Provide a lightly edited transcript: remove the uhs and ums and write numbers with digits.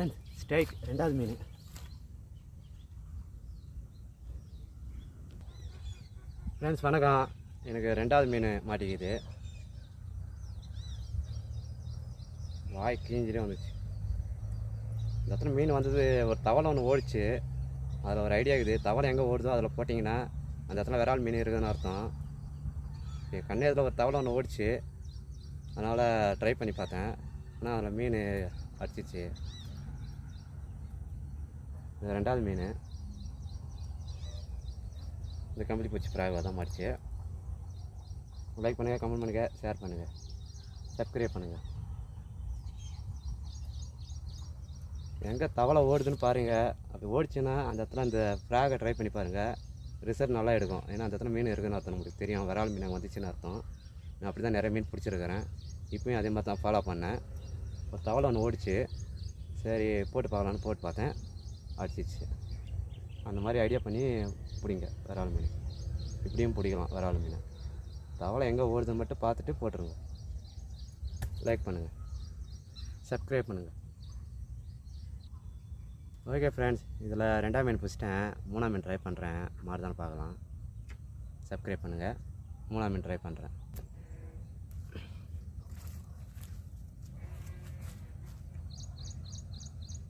Friends strike ரெண்டாவது மீன். Friends வணக்கம். எனக்கு ரெண்டாவது மீன் மாட்டிக்குது. வாய் கிழிஞ்சிட்டே வந்துச்சு. இந்த இடத்துல மீன் வந்தது. ஒரு தவளை ஒன்று ஓடிச்சு. அதில் ஒரு ஐடியா இருக்குது. தவளை எங்கே ஓடுதோ அதில் போட்டிங்கன்னா அந்த இடத்துல விரால் மீன் இருக்குதுன்னு அர்த்தம். என் கண்ணேரத்தில் ஒரு தவளை ஒன்று ஓடிச்சு. அதனால் ட்ரை பண்ணி பார்த்தேன். ஆனால் அதில் மீன் அடிச்சிச்சு. இது ரெண்டாவது மீன். இந்த கம்பளி பூச்சி ஃப்ராகாக தான் மாடிச்சு. லைக் பண்ணுங்கள், கமெண்ட் பண்ணுங்கள், ஷேர் பண்ணுங்கள், சப்ஸ்கிரைப் பண்ணுங்கள். எங்கே தவளை ஓடுதுன்னு பாருங்கள். அப்படி ஓடிச்சுன்னா அந்த இடத்துல அந்த ஃப்ராகை ட்ரை பண்ணி பாருங்கள். ரிசல்ட் நல்லா எடுக்கும். ஏன்னா அந்த இடத்துல மீன் இருக்குதுன்னு அர்த்தம். நமக்கு தெரியும் விரால் மீன் அங்கே வந்துச்சுன்னு அர்த்தம். நான் அப்படி தான் நிறைய மீன் பிடிச்சிருக்கிறேன். இப்போயும் அதே மாதிரி தான் ஃபாலோ பண்ணேன். ஒரு தவளை ஒன்று ஓடிச்சு. சரி போட்டு பார்க்கலான்னு போட்டு பார்த்தேன், அடிச்சிச்சு. அந்த மாதிரி ஐடியா பண்ணி பிடிங்க விரால் மீன். இப்படியும் பிடிக்கலாம் விரால் மீன். தவளை எங்கே ஓடுதுன்னு மட்டும் பார்த்துட்டு போட்டுருங்க. லைக் பண்ணுங்கள், சப்ஸ்கிரைப் பண்ணுங்கள். ஓகே ஃப்ரெண்ட்ஸ், இதில் ரெண்டாம் மீன் பிடிச்சிட்டேன். மூணாம் மீன் ட்ரை பண்ணுறேன். மாறுதான்னு பார்க்கலாம். சப்ஸ்கிரைப் பண்ணுங்கள். மூணாம் மீன் ட்ரை பண்ணுறேன்.